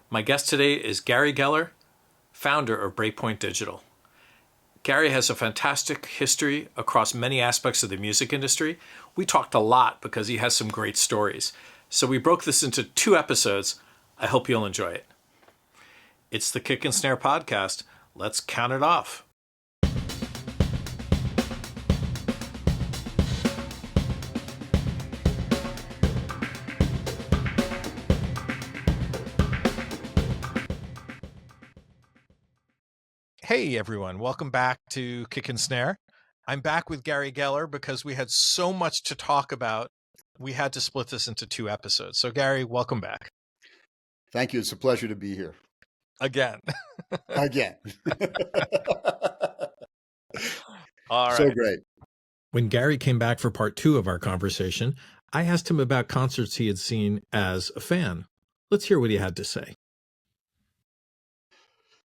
My guest today is Gary Geller, founder of Breakpoint Digital. Gary has a fantastic history across many aspects of the music industry. We talked a lot because he has some great stories. So we broke this into 2 episodes. I hope you'll enjoy it. It's the Kick Snare Podcast. Let's count it off. Hey everyone, welcome back to Kick and Snare. I'm back with Gary Geller because we had so much to talk about. We had to split this into 2 episodes. So Gary, welcome back. Thank you. It's a pleasure to be here. Again. Again. All right. So great. When Gary came back for part 2 of our conversation, I asked him about concerts he had seen as a fan. Let's hear what he had to say.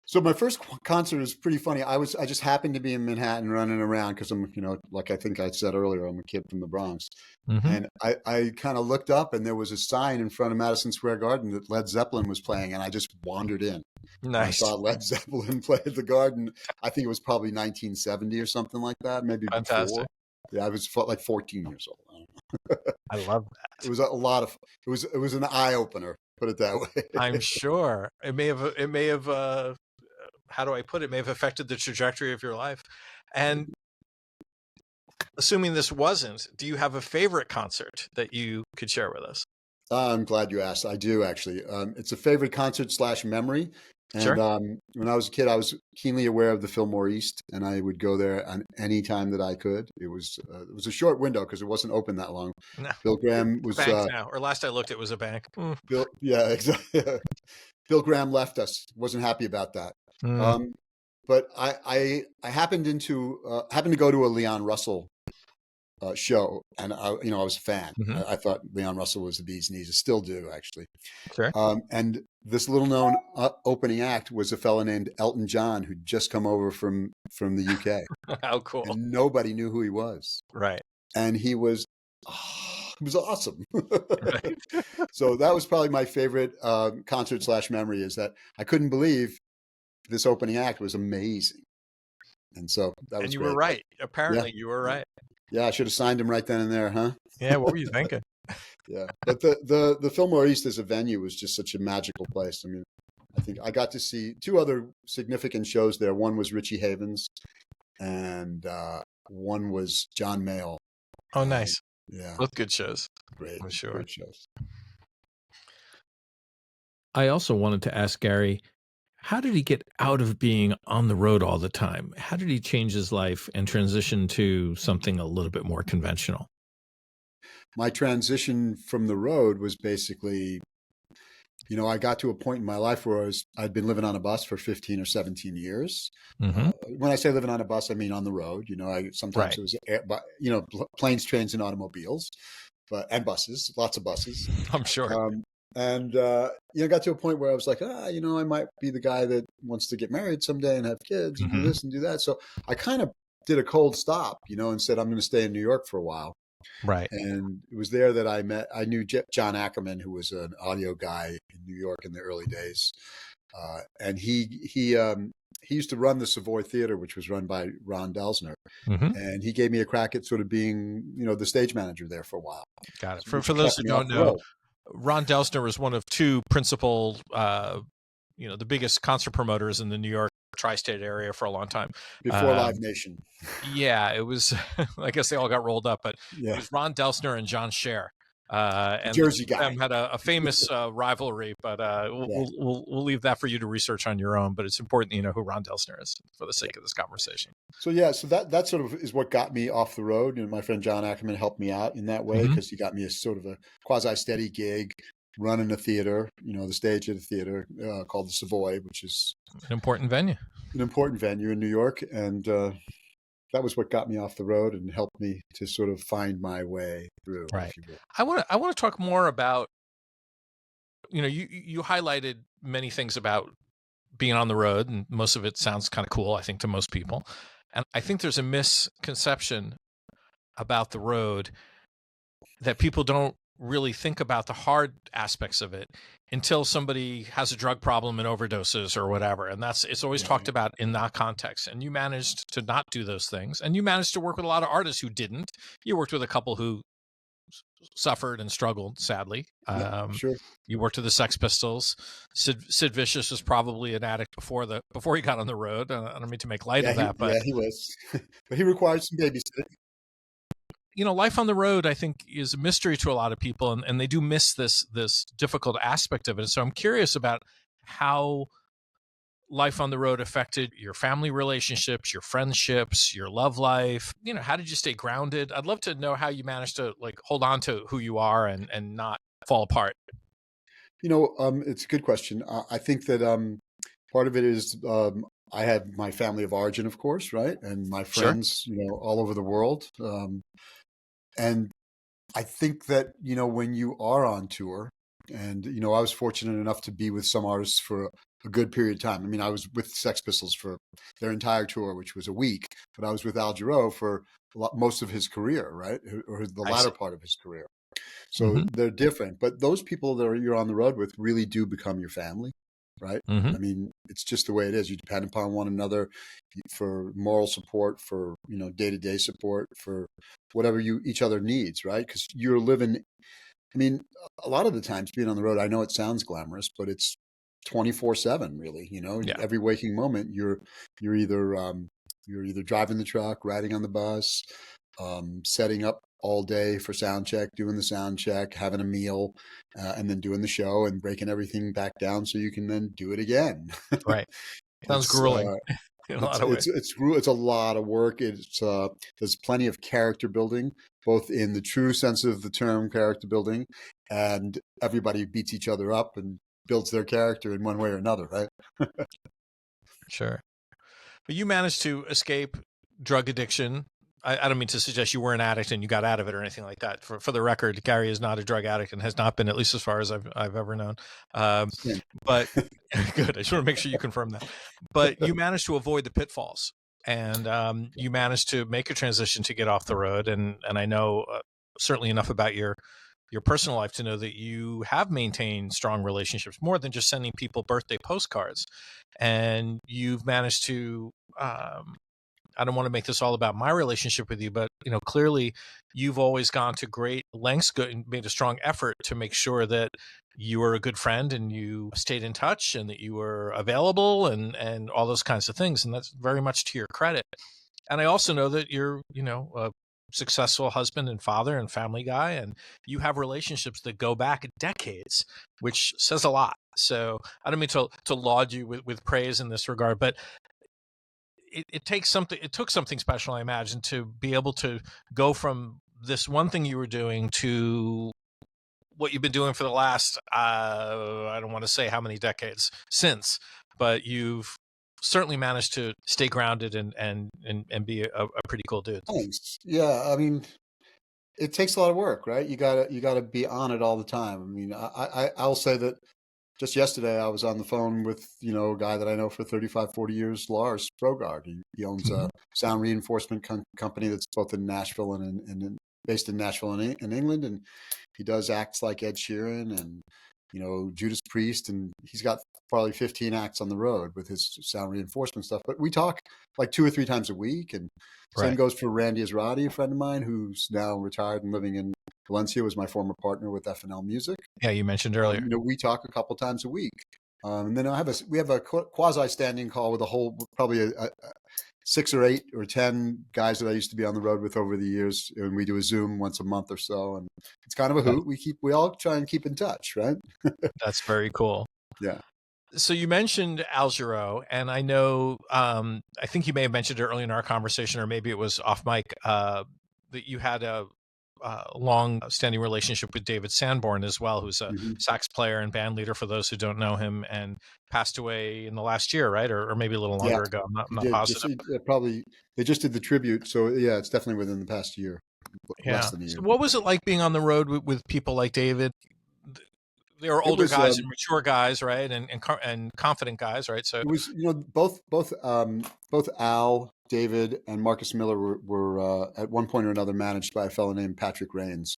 So my first concert was pretty funny. I just happened to be in Manhattan running around because I'm, like I think I said earlier, I'm a kid from the Bronx. Mm-hmm. And I kind of looked up and there was a sign in front of Madison Square Garden that Led Zeppelin was playing, and I just wandered in. Nice. I saw Led Zeppelin play at the Garden. I think it was probably 1970 or something like that, maybe Fantastic. Before. Yeah, I was like 14 years old. I love that. It was a lot of. It was an eye opener. Put it that way. I'm sure it may have. How do I put it? May have affected the trajectory of your life. And assuming this wasn't, do you have a favorite concert that you could share with us? I'm glad you asked. I do, actually. It's a favorite concert / memory. And sure. When I was a kid, I was keenly aware of the Fillmore East, and I would go there on any time that I could. It was a short window because it wasn't open that long. No. Bill Graham was bank now, or last I looked, it was a bank. Yeah, exactly. Bill Graham left us. Wasn't happy about that. But I happened to go to a Leon Russell show, and I was a fan. Mm-hmm. I thought Leon Russell was the bee's knees. I still do, actually. Sure. And this little known opening act was a fellow named Elton John who'd just come over from the UK. How cool! And nobody knew who he was. Right. And he was. It was awesome. Right. So that was probably my favorite concert / memory, is that I couldn't believe this opening act was amazing. And so that was. And you great. Were right. Apparently you were right. Yeah, I should have signed him right then and there, huh? Yeah, what were you thinking? Yeah. But the Fillmore East as a venue was just such a magical place. I mean, I think I got to see 2 other significant shows there. One was Richie Havens, and one was John Mayall. Oh, nice. Yeah. Both good shows. Great. I'm sure. Great shows. I also wanted to ask Gary, how did he get out of being on the road all the time? How did he change his life and transition to something a little bit more conventional? My transition from the road was basically, I got to a point in my life where I'd been living on a bus for 15 or 17 years. Mm-hmm. When I say living on a bus, I mean on the road. Sometimes it was, planes, trains, and automobiles, and buses, lots of buses. I'm sure. And got to a point where I was like, I might be the guy that wants to get married someday and have kids and do this and do that. So I kind of did a cold stop, and said I'm going to stay in New York for a while. Right. And it was there that I knew John Ackerman, who was an audio guy in New York in the early days. And he used to run the Savoy Theater, which was run by Ron Delsner. Mm-hmm. And he gave me a crack at sort of being, the stage manager there for a while. Got it. For those who don't know, Ron Delsner was one of 2 principal, the biggest concert promoters in the New York tri-state area for a long time. Before Live Nation. Yeah, it was, I guess they all got rolled up, but It was Ron Delsner and John Scher. And Jersey guy. Them had a famous rivalry, but we'll leave that for you to research on your own. But it's important that you know who Ron Delsner is for the sake of this conversation. So that sort of is what got me off the road. My friend John Ackerman helped me out in that way because he got me a sort of a quasi-steady gig running a theater, the stage at a theater called the Savoy, which is an important venue in New York. And that was what got me off the road and helped me to sort of find my way through. Right. I want to talk more about, you highlighted many things about being on the road, and most of it sounds kind of cool, I think, to most people. And I think there's a misconception about the road that people don't really think about the hard aspects of it until somebody has a drug problem and overdoses or whatever. And it's always talked Right. about in that context. And you managed to not do those things. And you managed to work with a lot of artists who didn't. You worked with a couple who suffered and struggled, sadly. Yeah, sure. You worked with the Sex Pistols. Sid Vicious was probably an addict before he got on the road. I don't mean to make light of that, but he was. But he required some babysitting. Life on the road, I think, is a mystery to a lot of people, and they do miss this difficult aspect of it. So I'm curious about how life on the road affected your family relationships, your friendships, your love life. How did you stay grounded? I'd love to know how you managed to hold on to who you are and not fall apart. It's a good question. I think that part of it is I have my family of origin, of course, right, and my Sure. friends, all over the world. And I think that, when you are on tour, and, I was fortunate enough to be with some artists for a good period of time. I mean, I was with Sex Pistols for their entire tour, which was a week, but I was with Jarreau for most of his career, right? Or the I latter see. part of his career. So Mm-hmm. they're different, but those people that you're on the road with really do become your family, right? Mm-hmm. I mean, it's just the way it is. You depend upon one another for moral support, for, day-to-day support, for whatever each other needs, right? Because you're living, I mean, a lot of the times being on the road, I know it sounds glamorous, but it's 24/7 really, Yeah. every waking moment you're either driving the truck, riding on the bus, setting up all day for sound check, doing the sound check, having a meal, and then doing the show and breaking everything back down so you can then do it again. Right. Sounds It's grueling in a lot of ways. it's a lot of work. There's plenty of character building, both in the true sense of the term character building, and everybody beats each other up and builds their character in one way or another, right? Sure. But you managed to escape drug addiction. I don't mean to suggest you were an addict and you got out of it or anything like that. For the record, Gary is not a drug addict and has not been, at least as far as I've ever known. Same. But good. I just want to make sure you confirm that. But you managed to avoid the pitfalls, and you managed to make a transition to get off the road. And I know certainly enough about your personal life to know that you have maintained strong relationships, more than just sending people birthday postcards, and you've managed to. I don't want to make this all about my relationship with you, but clearly you've always gone to great lengths, and made a strong effort to make sure that you were a good friend and you stayed in touch and that you were available and all those kinds of things. And that's very much to your credit. And I also know that you're, a successful husband and father and family guy, and you have relationships that go back decades, which says a lot. So I don't mean to laud you with praise in this regard, but it took something special, I imagine, to be able to go from this one thing you were doing to what you've been doing for the last, I don't want to say how many decades since, but you've certainly managed to stay grounded and be a pretty cool dude. Thanks. Yeah, I mean, it takes a lot of work, right? You gotta be on it all the time. I mean, I'll say that just yesterday I was on the phone with, a guy that I know for 35, 40 years, Lars Brogard. He owns Mhm. a sound reinforcement company that's both in Nashville based in Nashville in England. And he does acts like Ed Sheeran and, Judas Priest. And he's got probably 15 acts on the road with his sound reinforcement stuff. But we talk like 2 or 3 times a week. And same Right. goes for Randy Azradi, a friend of mine who's now retired and living in Valencia, was my former partner with FNL Music. Yeah, you mentioned earlier. We talk a couple times a week. And then we have a quasi standing call with probably a 6 or 8 or 10 guys that I used to be on the road with over the years. And we do a Zoom once a month or so. And it's kind of a hoot. We all try and keep in touch, right? That's very cool. Yeah. So you mentioned Jarreau, and I know, I think you may have mentioned it early in our conversation, or maybe it was off mic, that you had a long-standing relationship with David Sanborn as well, who's a Mm-hmm. sax player and band leader for those who don't know him, and passed away in the last year, right? Or maybe a little Yeah, longer ago. I'm he not did. positive. Probably they just did the tribute. So yeah, it's definitely within the past year, less Yeah. than a year. So what was it like being on the road with people like David? They were It older was guys and mature guys, right? And confident guys, right? So It was, both Al, David, and Marcus Miller were at one point or another managed by a fellow named Patrick Rains,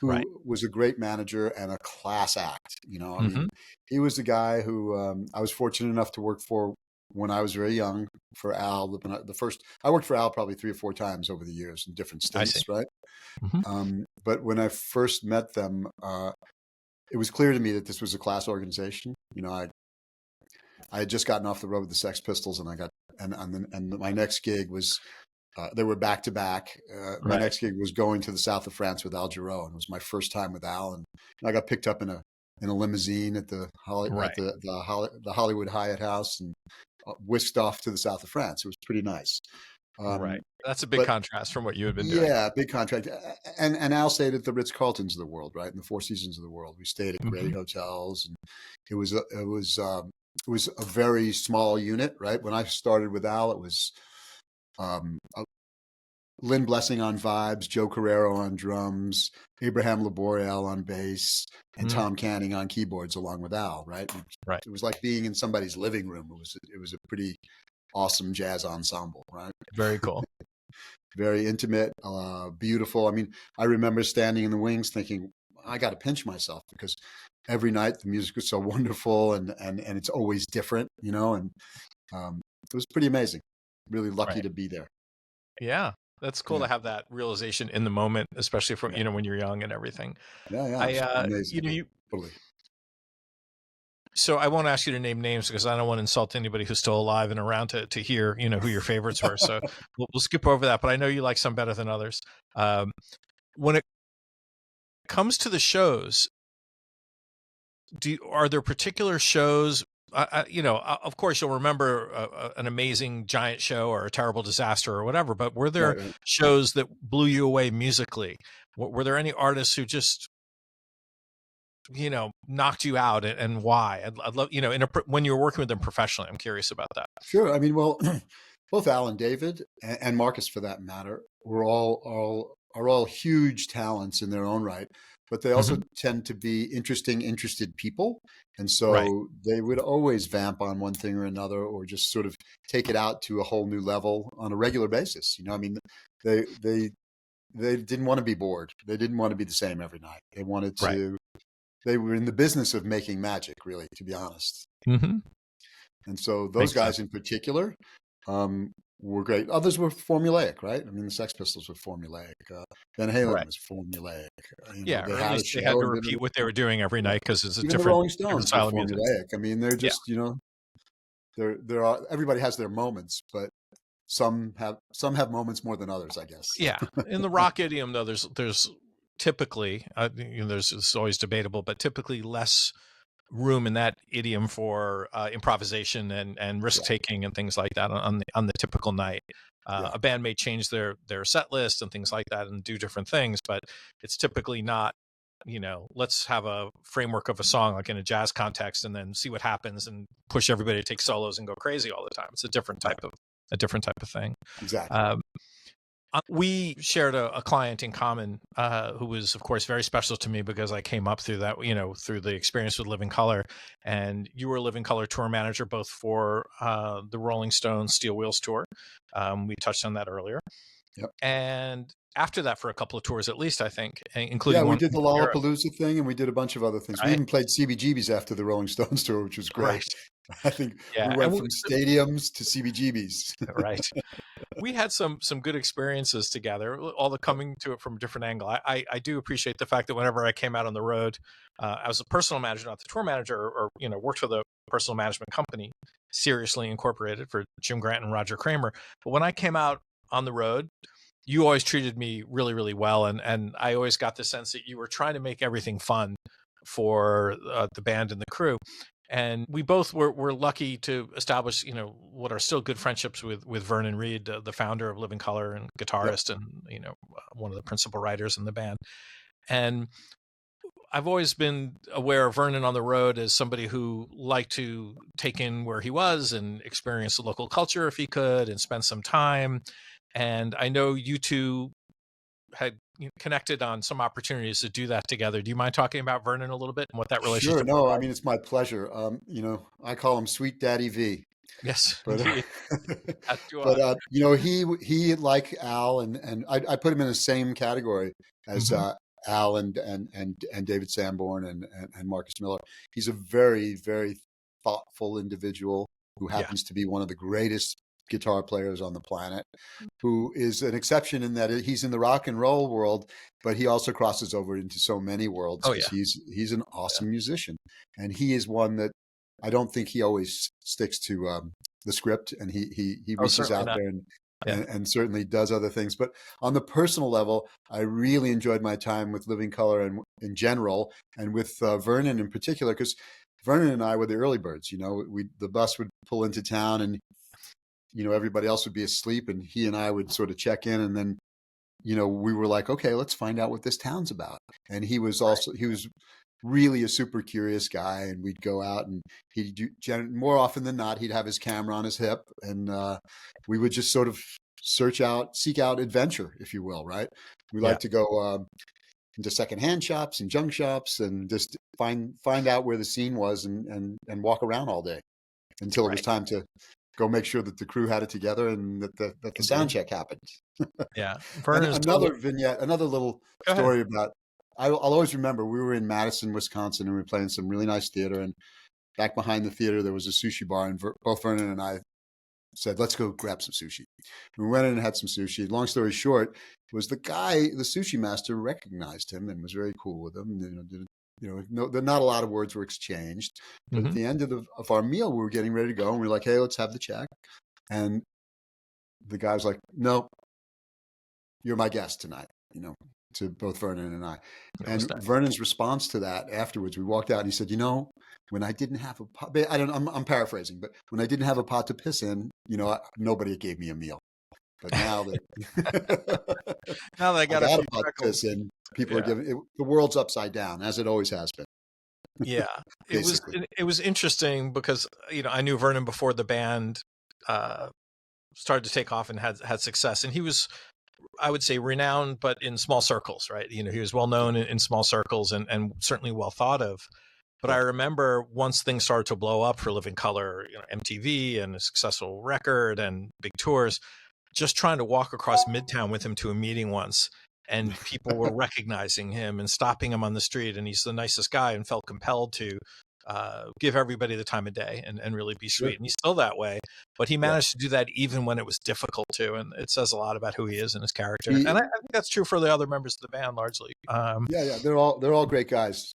Right. who was a great manager and a class act. I Mm-hmm. mean, he was the guy who I was fortunate enough to work for when I was very young for Al. I worked for Al probably 3 or 4 times over the years in different I see. states, right? Mm-hmm. But when I first met them, it was clear to me that this was a class organization. I had just gotten off the road with the Sex Pistols, and I got and my next gig was they were back to back. My Right. next gig was going to the south of France with Al Jarreau, and it was my first time with Al. And I got picked up in a limousine at the Right. the Hollywood Hyatt House and whisked off to the south of France. It was pretty nice. Right. Um, That's a big but contrast from what you had been doing. yeah, big contract. And Al stayed at the Ritz Carltons of the world, right, and the Four Seasons of the world. We stayed at Mm-hmm. great hotels, and it was a very small unit, right? When I started with Al, it was um, Lynn Blessing on vibes, Joe Carrero on drums, Abraham Laboriel on bass, and Mm. Tom Canning on keyboards, along with Al. Right? Right. It was like being in somebody's living room. It was a pretty awesome jazz ensemble, right? Very cool. Very intimate, beautiful. I mean, I remember standing in the wings thinking, I got to pinch myself because every night the music was so wonderful and it's always different, and it was pretty amazing. Really lucky Right. to be there. Yeah. That's cool Yeah. to have that realization in the moment, especially for, Yeah. when you're young and everything. Yeah. It's amazing. Totally. So I won't ask you to name names because I don't want to insult anybody who's still alive and around to hear, who your favorites were. So we'll skip over that, but I know you like some better than others. When it comes to the shows, are there particular shows? Of course, you'll remember an amazing giant show or a terrible disaster or whatever. But were there Right. shows that blew you away musically? Were there any artists who just knocked you out, and why? I'd love, when you were working with them professionally, I'm curious about that. Sure. I mean, well, both Al and David and Marcus, for that matter, are all huge talents in their own right, but they also Mm-hmm. tend to be interested people, and Right. so they would always vamp on one thing or another, or just sort of take it out to a whole new level on a regular basis. I mean, they didn't want to be bored. They didn't want to be the same every night. They wanted Right. to. They were in the business of making magic, really, to be honest. Mm-hmm. And so those Makes guys sense. in particular were great. Others were formulaic, right? I mean, the Sex Pistols were formulaic. Van Halen Right. was formulaic. Yeah, They or at had a least they had show, to and repeat what they were doing every night because it's a even the different Rolling Stones were style of music. formulaic. I mean, they're Yeah. just there are everybody has their moments, but some have moments more than others, I guess. Yeah. In the rock idiom, though, there's typically, it's always debatable, but typically less room in that idiom for improvisation and risk taking and things like that on the typical night. A band may change their set list and things like that and do different things, but it's typically not, let's have a framework of a song like in a jazz context and then see what happens and push everybody to take solos and go crazy all the time. It's a different type of thing. Exactly. We shared a client in common who was, of course, very special to me because I came up through that, through the experience with Living Color. And you were a Living Color tour manager, both for the Rolling Stones Steel Wheels tour. We touched on that earlier. Yep. And after that, for a couple of tours, at least, I think, including we did the Europe. Lollapalooza thing, and we did a bunch of other things. Right. We even played CBGBs after the Rolling Stones tour, which was great. Right. I think Yeah. we went from stadiums to CBGBs. Right. We had some good experiences together, all the coming to it from a different angle. I do appreciate the fact that whenever I came out on the road, I was a personal manager, not the tour manager, or worked for the personal management company, Seriously Incorporated, for Jim Grant and Roger Kramer. But when I came out on the road, you always treated me really, really well. And I always got the sense that you were trying to make everything fun for the band and the crew. And we both were lucky to establish, what are still good friendships with Vernon Reid, the founder of Living Color and guitarist, and one of the principal writers in the band. And I've always been aware of Vernon on the road as somebody who liked to take in where he was and experience the local culture if he could, and spend some time. And I know you two had connected on some opportunities to do that together. Do you mind talking about Vernon a little bit and what that relationship? Sure. No, I mean, it's my pleasure. I call him Sweet Daddy V. Yes, But, but he like Al, and I put him in the same category as Al and David Sanborn and Marcus Miller. He's a very, very thoughtful individual who Yeah. happens to be one of the greatest guitar players on the planet, who is an exception in that he's in the rock and roll world, but he also crosses over into so many worlds Oh because yeah. he's an awesome musician, and he is one that I don't think he always sticks to the script, and he Oh, reaches certainly out not. there Yeah. and certainly does other things. But on the personal level, I really enjoyed my time with Living Color and in general, and with Vernon in particular, because Vernon and I were the early birds. You know, the bus would pull into town, and everybody else would be asleep, and he and I would sort of check in, and then we were like, okay, let's find out what this town's about. And he was really a super curious guy, and we'd go out, and more often than not, he'd have his camera on his hip, and we would just sort of seek out adventure, if you will, right? We like to go into secondhand shops and junk shops and just find out where the scene was, and walk around all day until it was time to go make sure that the crew had it together and that the sound check happened. Yeah. And Vernon is another totally... vignette, another little Go ahead. story about, I'll always remember, we were in Madison, Wisconsin, and we were playing some really nice theater. And back behind the theater, there was a sushi bar, and both Vernon and I said, let's go grab some sushi. We went in and had some sushi. Long story short, was the sushi master recognized him and was very cool with him. Not a lot of words were exchanged. But at the end of our meal, we were getting ready to go, and we were like, hey, let's have the check. And the guy was like, no, you're my guest tonight, to both Vernon and I. And Vernon's response to that afterwards, we walked out, and he said, when I didn't have a pot, I'm paraphrasing, but when I didn't have a pot to piss in, nobody gave me a meal. But now that now that I got a pot to piss in, people are giving it, the world's upside down, as it always has been. Yeah, it was interesting because I knew Vernon before the band started to take off and had success, and he was, I would say, renowned, but in small circles, right? He was well known in small circles and certainly well thought of. But I remember once things started to blow up for Living Color, MTV and a successful record and big tours, just trying to walk across Midtown with him to a meeting once, and people were recognizing him and stopping him on the street, and he's the nicest guy, and felt compelled to give everybody the time of day and really be sweet. And he's still that way, but he managed to do that even when it was difficult to, and it says a lot about who he is and his character. And I think that's true for the other members of the band largely. They're all great guys.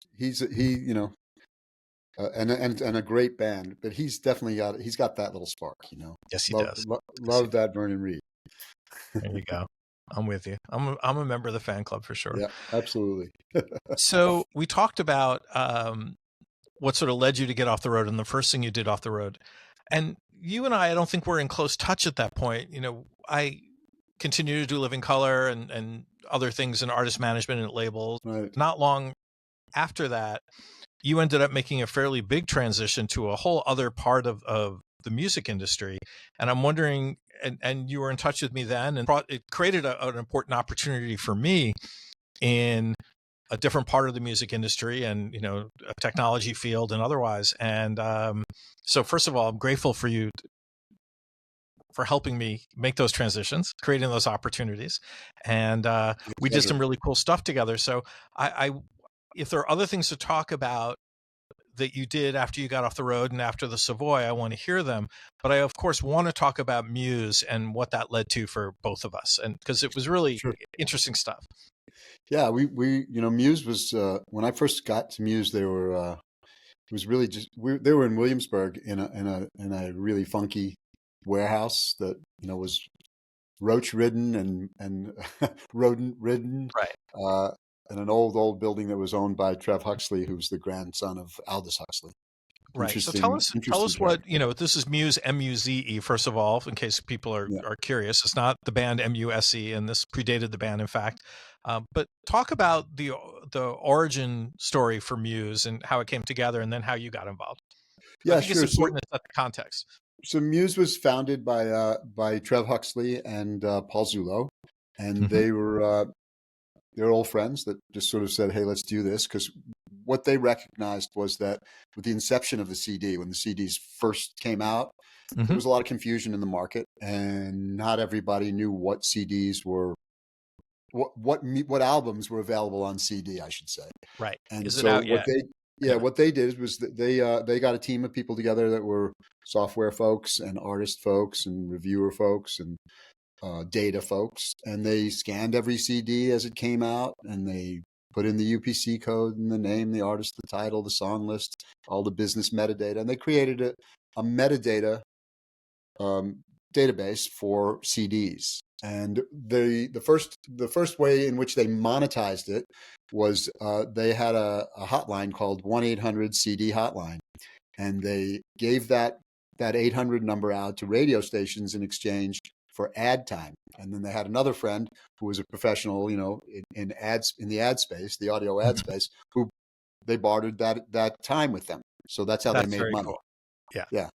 And a great band, but he's definitely got that little spark, Yes, he does. Love that Vernon Reid. There you go. I'm with you. I'm a member of the fan club for sure. Yeah, absolutely. So we talked about what sort of led you to get off the road, and the first thing you did off the road. And you and I don't think we're in close touch at that point. I continue to do Living Color and other things in artist management and labels. Right. Not long after that, you ended up making a fairly big transition to a whole other part of the music industry. And I'm wondering, and you were in touch with me then, and it created an important opportunity for me in a different part of the music industry and, a technology field and otherwise. And so first of all, I'm grateful for you for helping me make those transitions, creating those opportunities. And we did some really cool stuff together. So if there are other things to talk about that you did after you got off the road and after the Savoy, I want to hear them. But I, of course, want to talk about Muze and what that led to for both of us, and because it was really interesting stuff. Yeah, we Muze was when I first got to Muze, they were it was really just they were in Williamsburg in a really funky warehouse that was roach ridden and rodent ridden, right. And an old building that was owned by Trev Huxley, who's the grandson of Aldous Huxley. Right. So tell us what, this is Muze, M-U-Z-E, first of all, in case people are curious. It's not the band M-U-S-E, and this predated the band, in fact. But talk about the origin story for Muze and how it came together, and then how you got involved. I think it's important to set the context. So Muze was founded by Trev Huxley and Paul Zullo, and they were they're old friends that just sort of said, hey, let's do this. Because what they recognized was that with the inception of the CD, when the CDs first came out, there was a lot of confusion in the market, and not everybody knew what CDs were what albums were available on CD, I should say. Right. And Is it so out yet? what they did was that they got a team of people together that were software folks and artist folks and reviewer folks and data folks, and they scanned every CD as it came out, and they put in the UPC code and the name, the artist, the title, the song list, all the business metadata, and they created a metadata database for CDs. And the first way in which they monetized it was they had a hotline called 1-800-CD hotline, and they gave that 800 number out to radio stations in exchange for ad time. And then they had another friend who was a professional, in the ad space, the audio ad space, who they bartered that time with them. So that's how they made money. Cool. Yeah. Yeah.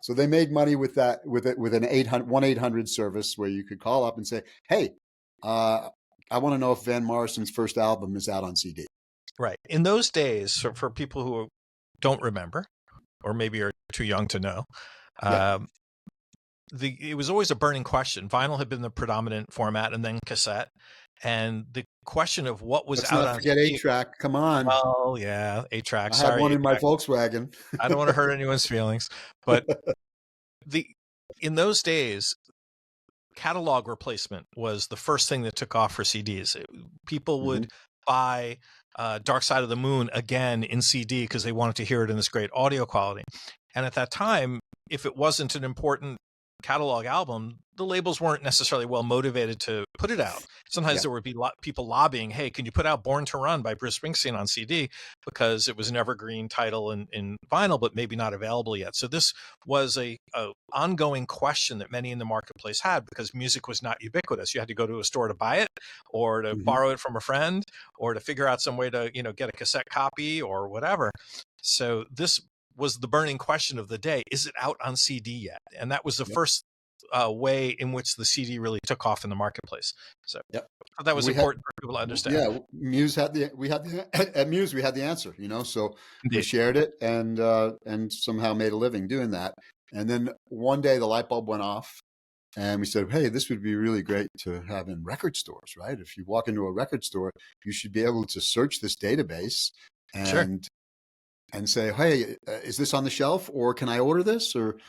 So they made money with an 1-800 service where you could call up and say, "Hey, I want to know if Van Morrison's first album is out on CD." Right. In those days, for people who don't remember, or maybe are too young to know, it was always a burning question. Vinyl had been the predominant format, and then cassette. And the question of what was Let's out not on forget 8-track. Come on. Well, yeah, 8-track. I had one in my Volkswagen. I don't want to hurt anyone's feelings, but in those days, catalog replacement was the first thing that took off for CDs. People would buy Dark Side of the Moon again in CD because they wanted to hear it in this great audio quality. And at that time, if it wasn't an important catalog album, the labels weren't necessarily well motivated to put it out. Sometimes there would be people lobbying, "Hey, can you put out Born to Run by Bruce Springsteen on CD?" because it was an evergreen title in vinyl, but maybe not available yet. So this was a ongoing question that many in the marketplace had, because music was not ubiquitous. You had to go to a store to buy it, or to borrow it from a friend, or to figure out some way to get a cassette copy or whatever. So this was the burning question of the day: is it out on CD yet? And that was the first way in which the CD really took off in the marketplace. So that was important for people to understand. Yeah, at Muse we had the answer, so we shared it and somehow made a living doing that. And then one day the light bulb went off, and we said, "Hey, this would be really great to have in record stores, right? If you walk into a record store, you should be able to search this database and say, 'Hey, is this on the shelf, or can I order this, or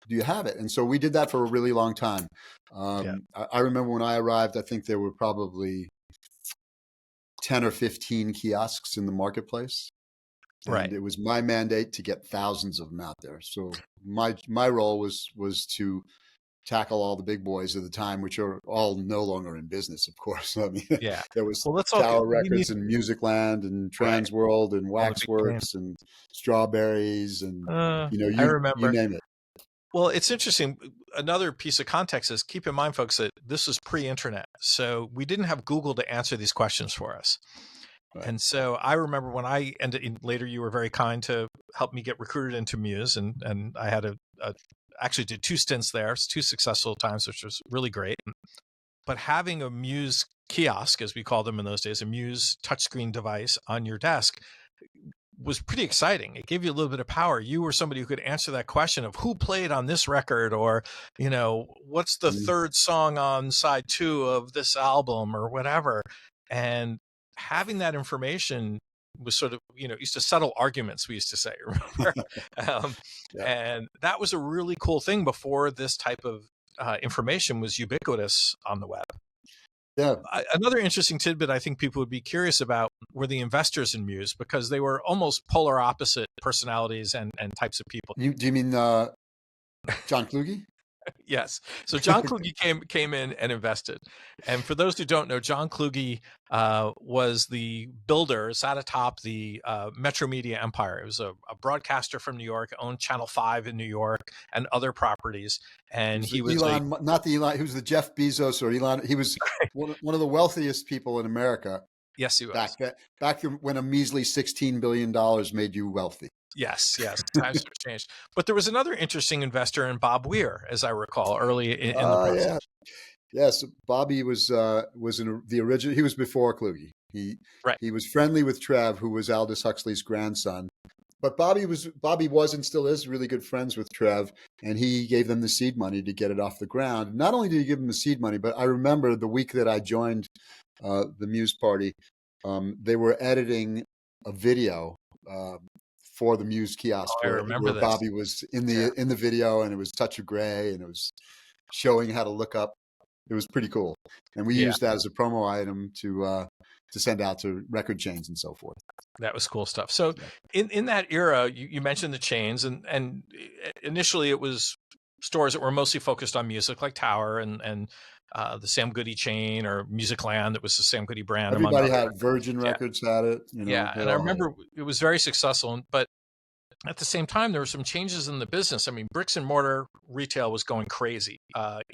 do you have it?'" And so we did that for a really long time. I remember when I arrived, I think there were probably 10 or 15 kiosks in the marketplace. And it was my mandate to get thousands of them out there. So my role was to tackle all the big boys of the time, which are all no longer in business, of course. I mean, there was Tower Records and Music Land and Trans World and Waxworks and Strawberries and I remember. You name it. Well, it's interesting. Another piece of context is, keep in mind, folks, that this was pre-internet. So we didn't have Google to answer these questions for us. Right. And so I remember when I ended in later, you were very kind to help me get recruited into Muse. And I had actually did 2 stints there, 2 successful times, which was really great. But having a Muse kiosk, as we called them in those days, a Muse touchscreen device on your desk, was pretty exciting. It gave you a little bit of power. You were somebody who could answer that question of who played on this record, or, what's the third song on side 2 of this album, or whatever. And having that information was sort of, used to settle arguments, we used to say, remember? And that was a really cool thing before this type of information was ubiquitous on the web. Yeah. Another interesting tidbit I think people would be curious about were the investors in Muse, because they were almost polar opposite personalities and types of people. Do you mean John Kluge? Yes. So John Kluge came in and invested. And for those who don't know, John Kluge was the builder, sat atop the Metro Media empire. It was a broadcaster from New York, owned Channel 5 in New York and other properties. And he was Elon, not the Elon, he was the Jeff Bezos or Elon. He was one of the wealthiest people in America. Yes, he was. Back when a measly $16 billion made you wealthy. Yes. Times have changed. But there was another interesting investor in Bob Weir, as I recall, early in the process. Yes, Bobby was in the original. He was before Kluge. He was friendly with Trev, who was Aldous Huxley's grandson. But Bobby was and still is really good friends with Trev, and he gave them the seed money to get it off the ground. Not only did he give them the seed money, but I remember the week that I joined the Muse party, they were editing a video for the Muse kiosk I remember where this. Bobby was in Yeah. the video, and it was Touch of Grey, and it was showing how to look up. It was pretty cool, and we Yeah. used that as a promo item to send out to record chains and so forth. That was cool stuff. So in that era, you mentioned the chains, and initially it was stores that were mostly focused on music, like Tower and the Sam Goody chain, or Musicland, that was the Sam Goody brand, among Everybody others. had Virgin Records had it, Yeah, they and I all had it. remember it was very successful, but at the same time, there were some changes in the business. I mean, bricks and mortar retail was going crazy.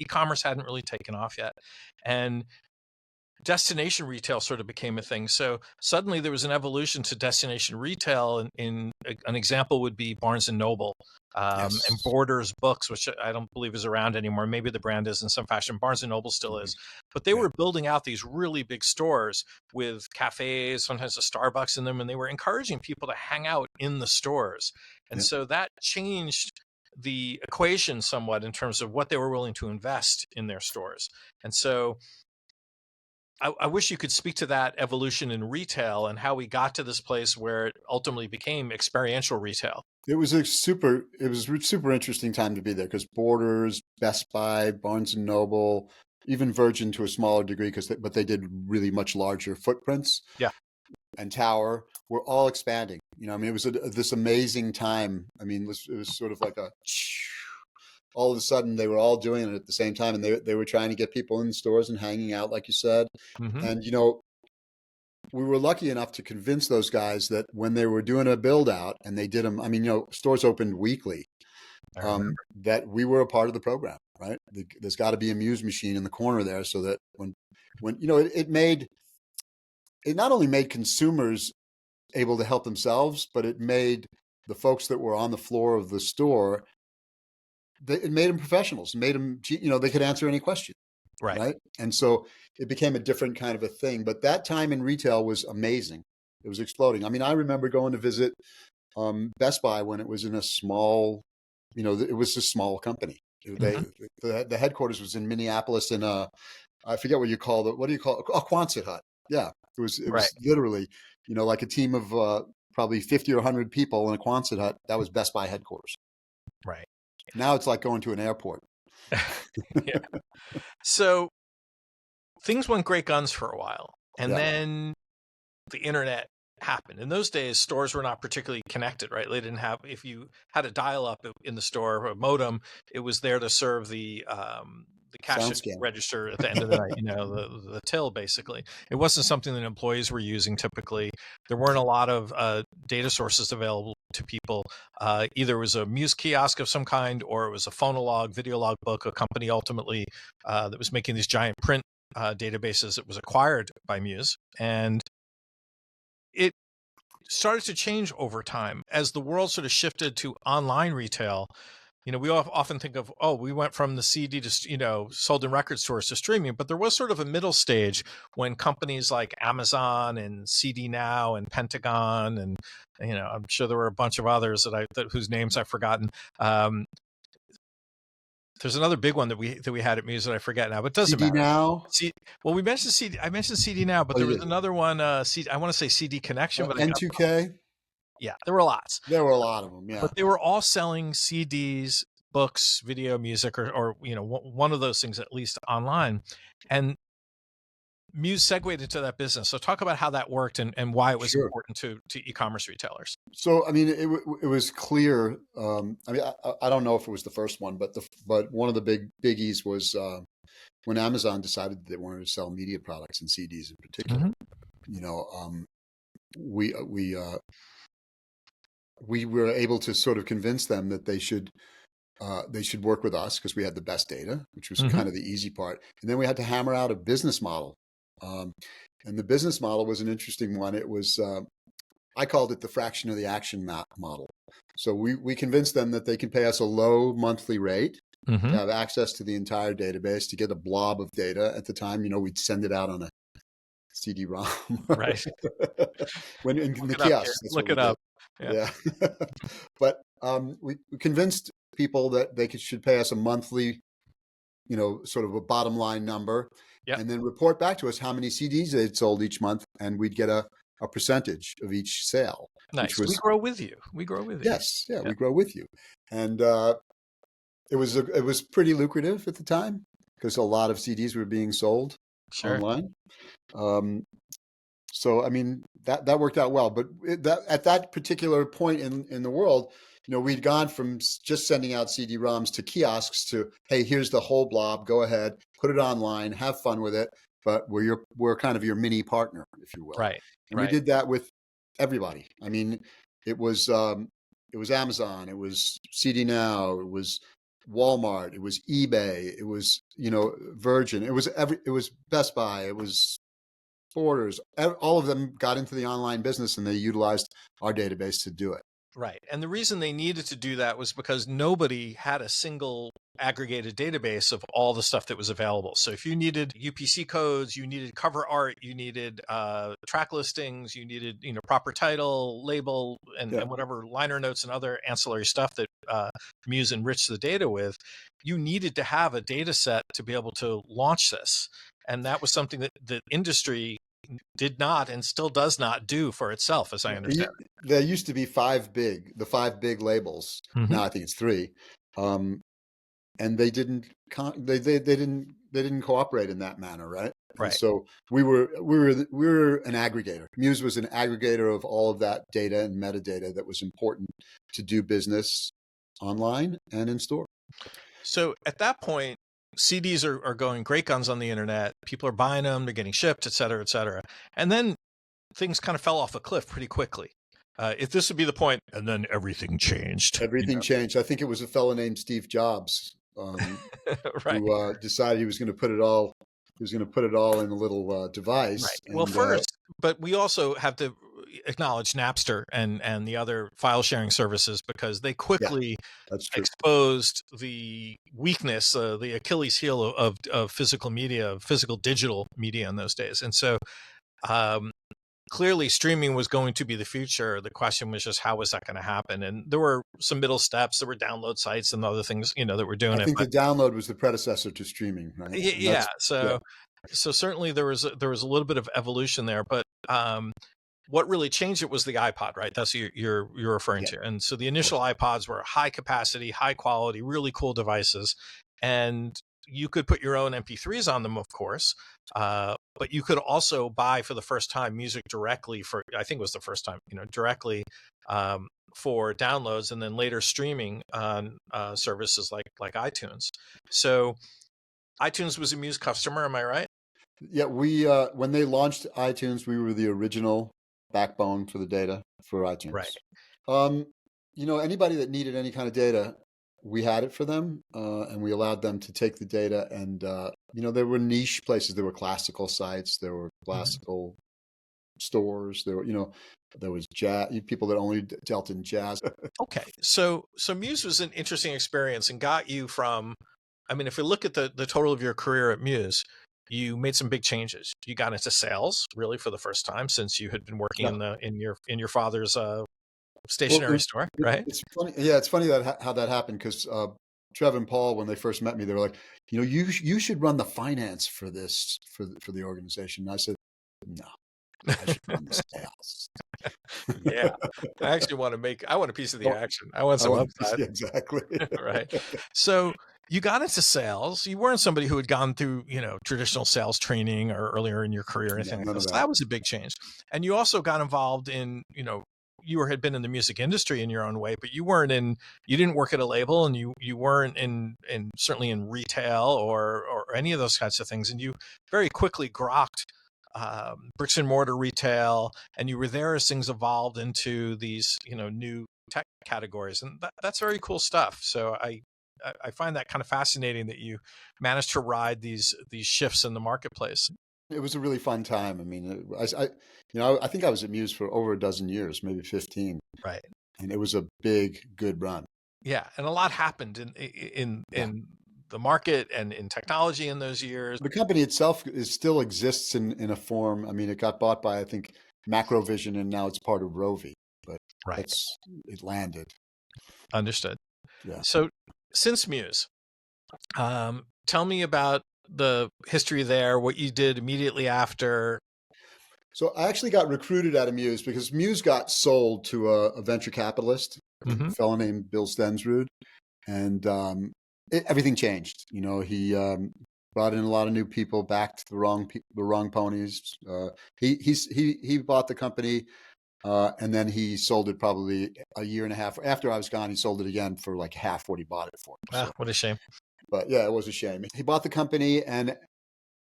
E-commerce hadn't really taken off yet, and destination retail sort of became a thing. So suddenly there was an evolution to destination retail. And an example would be Barnes and Noble, and Borders Books, which I don't believe is around anymore. Maybe the brand is in some fashion. Barnes and Noble still is, but they were building out these really big stores with cafes, sometimes a Starbucks in them, and they were encouraging people to hang out in the stores. And so that changed the equation somewhat in terms of what they were willing to invest in their stores. And so I wish you could speak to that evolution in retail and how we got to this place where it ultimately became experiential retail. It was a super interesting time to be there, because Borders, Best Buy, Barnes and Noble, even Virgin to a smaller degree, but they did really much larger footprints. Yeah. And Tower were all expanding. I mean, it was this amazing time. I mean, it was sort of like all of a sudden they were all doing it at the same time, and they were trying to get people in stores and hanging out, like you said. Mm-hmm. And we were lucky enough to convince those guys that when they were doing a build out, and they did them, I mean, stores opened weekly, that we were a part of the program, right? There's got to be a Muse machine in the corner there, so that when it not only made consumers able to help themselves, but it made the folks that were on the floor of the store, it made them professionals, made them, they could answer any question. Right. And so it became a different kind of a thing. But that time in retail was amazing. It was exploding. I mean, I remember going to visit Best Buy when it was in a small, it was a small company. The headquarters was in Minneapolis in I forget what do you call it? A Quonset hut. Yeah. It was literally, like a team of probably 50 or 100 people in a Quonset hut. That was Best Buy headquarters. Right. Now it's like going to an airport. Yeah. So things went great guns for a while, and then the internet happened. In those days, stores were not particularly connected, right? They didn't have, if you had a dial-up in the store or a modem, it was there to serve the cash register at the end of the night, the till, basically. It wasn't something that employees were using typically. There weren't a lot of data sources available to people. Either it was a Muse kiosk of some kind, or it was a phonolog, video log book, a company ultimately that was making these giant print databases that was acquired by Muse. And it started to change over time as the world sort of shifted to online retail. We often think of, we went from the CD to, sold in record stores to streaming, but there was sort of a middle stage when companies like Amazon and CD Now and Pentagon and, I'm sure there were a bunch of others whose names I've forgotten. There's another big one that we had at Muse that I forget now, but it doesn't matter. Now? We mentioned CD. I mentioned CD Now, but there was another one. I want to say CD Connection, but N2K. Yeah, there were lots. There were a lot of them, yeah. But they were all selling CDs, books, video, music, or one of those things at least online. And Muse segued into that business. So talk about how that worked and why it was important to e-commerce retailers. So, I mean, it was clear. I mean, I don't know if it was the first one, but one of the biggies was when Amazon decided that they wanted to sell media products and CDs in particular. We were able to sort of convince them that they should work with us because we had the best data, which was kind of the easy part. And then we had to hammer out a business model. And the business model was an interesting one. It was, I called it the fraction of the action model. So we convinced them that they can pay us a low monthly rate to have access to the entire database, to get a blob of data. At the time, we'd send it out on a CD-ROM. Right. When in the kiosks. Look it up. Yeah. But we convinced people that they should pay us a monthly sort of a bottom line number, Yep. and then report back to us how many CDs they'd sold each month, and we'd get a percentage of each sale, which Nice. We was, grow with you. We grow with you. yes, yeah, Yeah. we grow with you. And it was pretty lucrative at the time because a lot of CDs were being sold Sure. online. So I mean that worked out well. But at that particular point in the world, we'd gone from just sending out CD-ROMs to kiosks to, hey, here's the whole blob. Go ahead, put it online, have fun with it. But we're kind of your mini partner, if you will. Right. And we Right. did that with everybody. I mean, it was Amazon, it was CD Now, it was Walmart, it was eBay, it was Virgin, it was Best Buy, it was Borders. All of them got into the online business, and they utilized our database to do it. Right. And the reason they needed to do that was because nobody had a single aggregated database of all the stuff that was available. So if you needed UPC codes, you needed cover art, you needed track listings, you needed proper title, label, and whatever liner notes and other ancillary stuff that Muze enriched the data with, you needed to have a data set to be able to launch this. And that was something that the industry did not and still does not do for itself, as I understand. There used to be the five big labels. Mm-hmm. Now I think it's three, and they didn't cooperate in that manner, right? Right. And so we were an aggregator. Muze was an aggregator of all of that data and metadata that was important to do business online and in store. So at that point, CDs are going great guns on the internet. People are buying them, they're getting shipped, et cetera, et cetera. And then things kind of fell off a cliff pretty quickly. If this would be the point, and then everything changed. Everything changed. I think it was a fellow named Steve Jobs right. who decided he was going to put it all. He was going to put it all in a little device. Right. Well, first, but we also have to acknowledge Napster and the other file sharing services, because they quickly exposed the weakness, the Achilles heel of physical media, physical digital media in those days. And so clearly streaming was going to be the future. The question was just, how was that going to happen? And there were some middle steps. There were download sites and other things, that were doing it. I think the download was the predecessor to streaming, right? Yeah. So certainly there was a little bit of evolution there, but what really changed it was the iPod, right? That's what you're referring to. And so the initial iPods were high capacity, high quality, really cool devices. And you could put your own MP3s on them, of course. But you could also buy for the first time music directly I think it was the first time, directly for downloads, and then later streaming on services like iTunes. So iTunes was a Muze customer, am I right? Yeah, we when they launched iTunes, we were the original backbone for the data for iTunes. Right. Anybody that needed any kind of data, we had it for them, and we allowed them to take the data. And there were niche places. There were classical sites. There were classical stores. There was jazz, people that only dealt in jazz. Okay, so Muze was an interesting experience and got you from. I mean, if we look at the total of your career at Muze, you made some big changes. You got into sales really for the first time since you had been working in your father's stationery store, right? It's funny. Yeah, it's funny how that happened, because Trev and Paul, when they first met me, they were like, you should run the finance for this for the organization. And I said, no, I should run the sales. Yeah, I actually want a piece of the action. I want some upside. Exactly. Right. So you got into sales. You weren't somebody who had gone through, traditional sales training or earlier in your career or anything like that. So that was a big change. And you also got involved in, you had been in the music industry in your own way, but you didn't work at a label, and you weren't certainly in retail or any of those kinds of things. And you very quickly grokked bricks and mortar retail, and you were there as things evolved into these, new tech categories. And that's very cool stuff. So I find that kind of fascinating that you managed to ride these shifts in the marketplace. It was a really fun time. I mean, I think I was at Muze for over a dozen years, maybe 15. Right. And it was a big, good run. Yeah, and a lot happened in the market and in technology in those years. The company itself still exists in a form. I mean, it got bought by, I think, Macrovision, and now it's part of Rovi. But it landed. Understood. Yeah. So since Muze, Tell me about the history there, what you did immediately after. So I actually got recruited out of Muse because Muse got sold to a venture capitalist, a fellow named Bill Stensrud, and everything changed. He brought in a lot of new people, backed the wrong ponies. He bought the company, and then he sold it probably a year and a half after I was gone. He sold it again for like half what he bought it for. Ah, what a shame. But yeah, it was a shame. He bought the company, and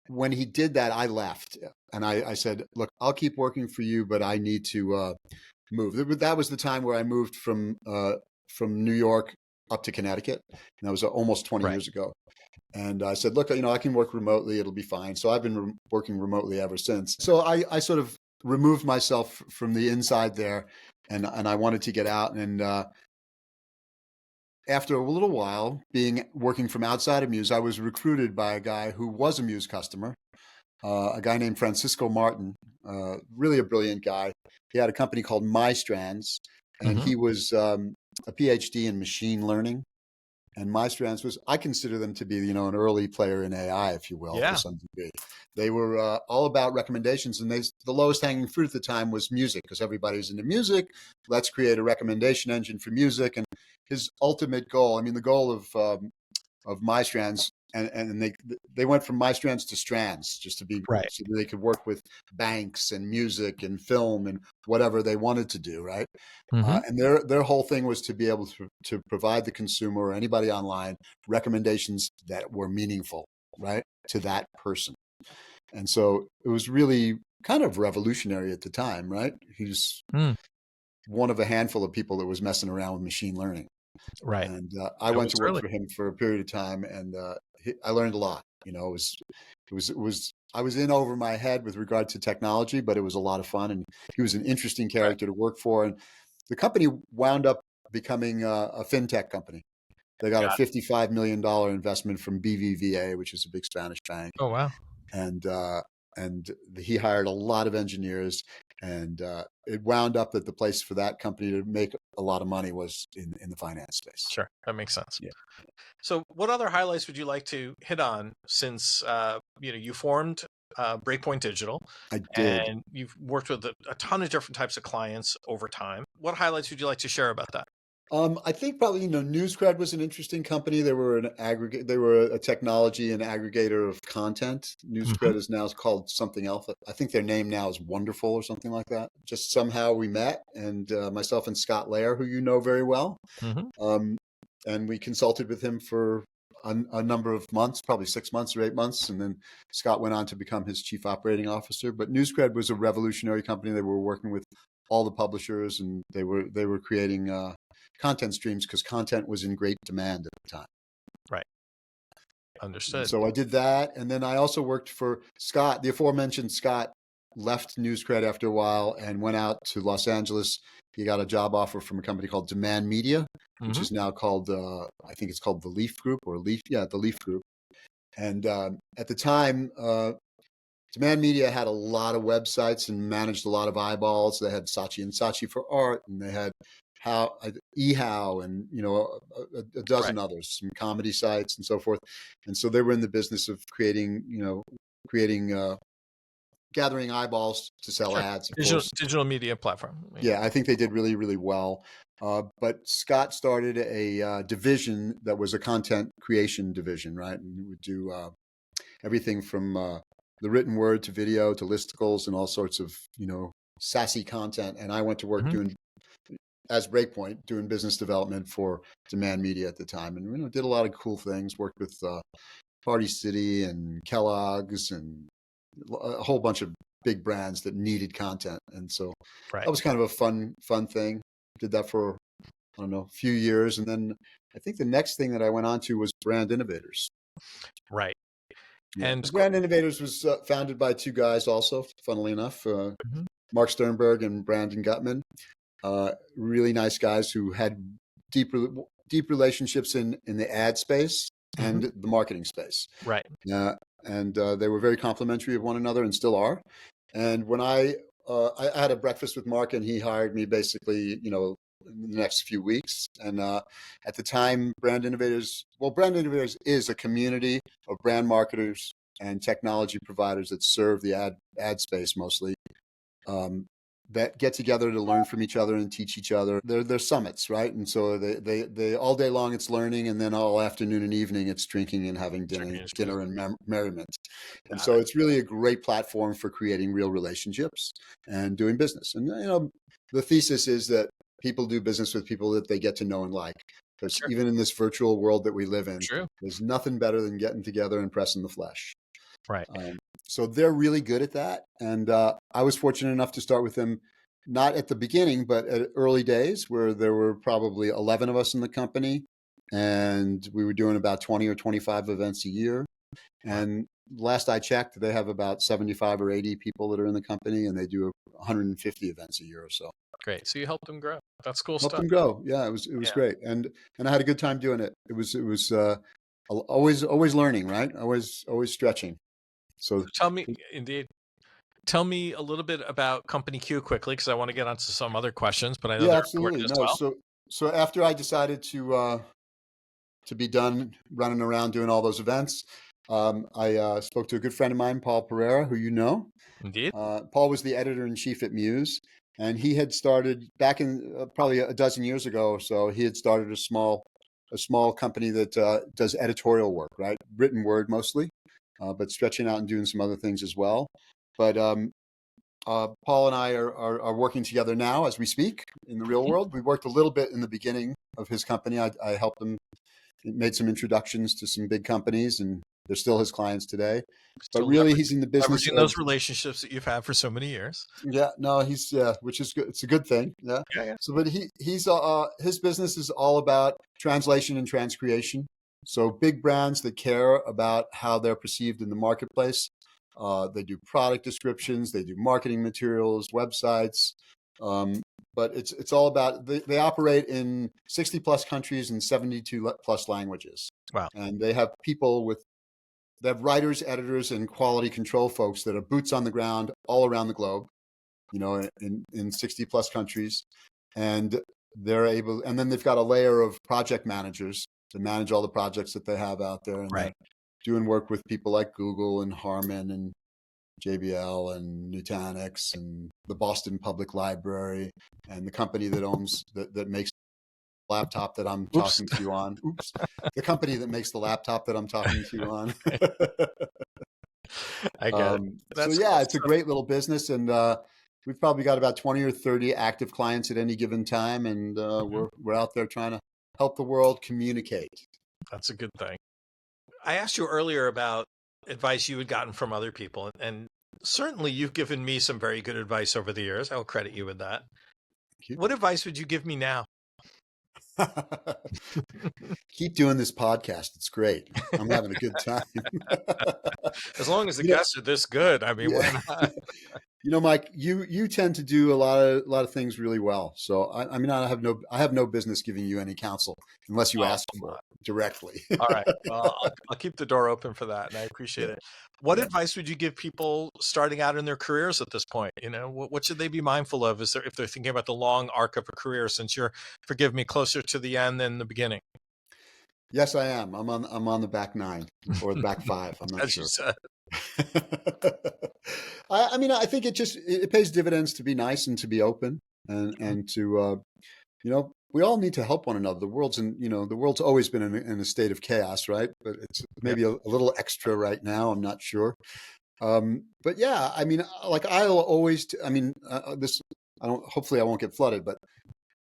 when he did that, I left, and I said, "Look, I'll keep working for you, but I need to move." That was the time where I moved from New York up to Connecticut, and that was almost 20 years ago. And I said, "Look, I can work remotely; it'll be fine." So I've been working remotely ever since. So I sort of removed myself from the inside there, and I wanted to get out. And after a little while working from outside of Muse, I was recruited by a guy who was a Muse customer, a guy named Francisco Martin, really a brilliant guy. He had a company called MyStrands, and he was a PhD in machine learning. And MyStrands I consider them to be, an early player in AI, if you will, to some degree. They were all about recommendations, and the lowest hanging fruit at the time was music, because everybody's into music. Let's create a recommendation engine for music. And his ultimate goal, the goal of MyStrands, and they went from MyStrands to Strands, just to be so that they could work with banks and music and film and whatever they wanted to do, right? And their whole thing was to be able to provide the consumer or anybody online recommendations that were meaningful, right, to that person. And so it was really kind of revolutionary at the time, right? He's one of a handful of people that was messing around with machine learning. Right. And I went to work for him for a period of time, and I learned a lot. I was in over my head with regard to technology, but it was a lot of fun, and he was an interesting character to work for. And the company wound up becoming a fintech company. They got a $55 million investment from BBVA, which is a big Spanish bank. Oh, wow. And he hired a lot of engineers, and it wound up that the place for that company to make a lot of money was in the finance space. Sure, that makes sense. Yeah. So what other highlights would you like to hit on since you formed Breakpoint Digital? I did. And you've worked with a ton of different types of clients over time. What highlights would you like to share about that? I think probably, NewsCred was an interesting company. They were They were a technology and aggregator of content. NewsCred is now called something else. I think their name now is Wonderful or something like that. Just somehow we met, and myself and Scott Lair, who you know very well, and we consulted with him for a number of months, probably 6 months or 8 months, and then Scott went on to become his chief operating officer. But NewsCred was a revolutionary company. They were working with all the publishers, and they were creating content streams because content was in great demand at the time. Right. Understood. And so I did that. And then I also worked for Scott. The aforementioned Scott left NewsCred after a while and went out to Los Angeles. He got a job offer from a company called Demand Media, which is now called, I think it's called the Leaf Group the Leaf Group. And at the time, Demand Media had a lot of websites and managed a lot of eyeballs. They had Saatchi and Saatchi for art, and they had eHow, and a dozen others, some comedy sites and so forth. And so they were in the business of gathering eyeballs to sell ads. Digital media platform. Yeah, I think they did really, really well. But Scott started a division that was a content creation division, right? And we would do everything from the written word to video to listicles and all sorts of sassy content. And I went to work as Breakpoint, doing business development for Demand Media at the time, and did a lot of cool things. Worked with Party City and Kellogg's and a whole bunch of big brands that needed content, and so that was kind of a fun thing. Did that for a few years, and then I think the next thing that I went on to was Brand Innovators. Right. Yeah. And Brand Innovators was founded by two guys, also, funnily enough, Mark Sternberg and Brandon Gutman. Really nice guys who had deep relationships in the ad space and the marketing space. Right. And they were very complimentary of one another and still are. And when I had a breakfast with Mark, and he hired me basically, in the next few weeks. And at the time, Brand Innovators is a community of brand marketers and technology providers that serve the ad space mostly. That get together to learn from each other and teach each other. They're summits, right? And so they all day long it's learning, and then all afternoon and evening it's drinking and having dinner and merriment. And so it's really a great platform for creating real relationships and doing business. And the thesis is that people do business with people that they get to know and like. Because even in this virtual world that we live in, there's nothing better than getting together and pressing the flesh. Right. So they're really good at that. And I was fortunate enough to start with them, not at the beginning, but at early days where there were probably 11 of us in the company. And we were doing about 20 or 25 events a year. And last I checked, they have about 75 or 80 people that are in the company, and they do 150 events a year or so. Great. So you helped them grow. That's cool stuff. Helped them grow. Yeah, it was great. And I had a good time doing it. It was always learning, right? Always stretching. So tell me a little bit about Company Q quickly, because I want to get onto some other questions, but I know they're important as well. So after I decided to be done running around doing all those events, I spoke to a good friend of mine, Paul Pereira, who you know. Indeed. Paul was the editor-in-chief at Muze, and he had started back in probably a dozen years ago or so. He had started a small company that does editorial work, right? Written word mostly. But stretching out and doing some other things as well. But Paul and I are working together now as we speak in the real world. We worked a little bit in the beginning of his company. I helped him, made some introductions to some big companies, and they're still his clients today. But really, he's in the business of those relationships that you've had for so many years. Yeah, no, which is good. It's a good thing. Yeah. So, but he's his business is all about translation and transcreation. So big brands that care about how they're perceived in the marketplace. They do product descriptions, they do marketing materials, websites. But it's all about, they operate in 60 plus countries and 72 plus languages. Wow. And they have they have writers, editors, and quality control folks that are boots on the ground all around the globe, in 60 plus countries. And and then they've got a layer of project managers to manage all the projects that they have out there, and doing work with people like Google and Harman and JBL and Nutanix and the Boston Public Library and the company that makes the laptop that I'm talking to you on. The company that makes the laptop that I'm talking to you on. I get it. So yeah, it's a great little business, and we've probably got about 20 or 30 active clients at any given time, and we're out there trying to help the world communicate. That's a good thing. I asked you earlier about advice you had gotten from other people, and certainly you've given me some very good advice over the years. I'll credit you with that. What advice would you give me now? Keep doing this podcast. It's great. I'm having a good time. As long as the guests are this good, I mean, why not? Mike, you tend to do a lot of things really well. So I mean, I have no business giving you any counsel unless you ask for it directly. All right. Well, I'll keep the door open for that, and I appreciate it. What advice would you give people starting out in their careers at this point? What should they be mindful of if they're thinking about the long arc of a career, since you're, forgive me, closer to the end than the beginning? Yes, I am. I'm on the back 9 or the back 5. I'm not sure. You said. I mean, I think it pays dividends to be nice and to be open and to, we all need to help one another. The world's always been in a state of chaos, right? But it's maybe a little extra right now. I'm not sure. But yeah, I mean, like I'll always, hopefully I won't get flooded, but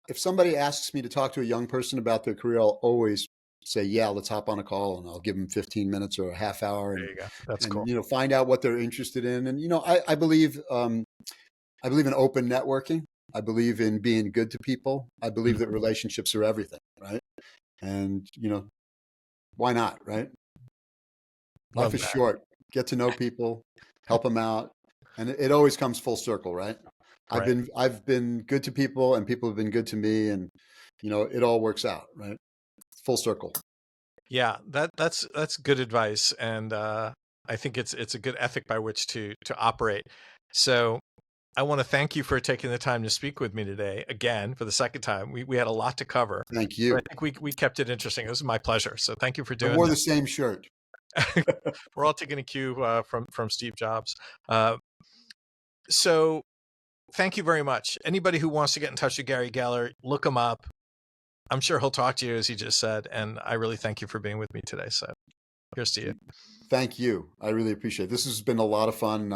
if somebody asks me to talk to a young person about their career, I'll always say, yeah, let's hop on a call, and I'll give them 15 minutes or a half hour. There you go. That's cool. Find out what they're interested in. And, I believe in open networking. I believe in being good to people. I believe that relationships are everything, right? And, why not, right? Life is short. Get to know people, help them out. And it always comes full circle, right? I've been good to people, and people have been good to me, and, it all works out, right? Full circle. Yeah, that's good advice, and I think it's a good ethic by which to operate. So I want to thank you for taking the time to speak with me today, again, for the second time. We had a lot to cover. Thank you. I think we kept it interesting. It was my pleasure. So thank you for I doing wore that. the same shirt. We're all taking a cue from Steve Jobs. So thank you very much. Anybody who wants to get in touch with Gary Geller, look him up. I'm sure he'll talk to you, as he just said. And I really thank you for being with me today. So here's to you. Thank you. I really appreciate it. This has been a lot of fun.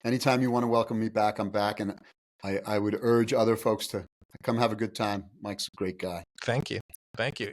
Anytime you want to welcome me back, I'm back. And I would urge other folks to come have a good time. Mike's a great guy. Thank you. Thank you.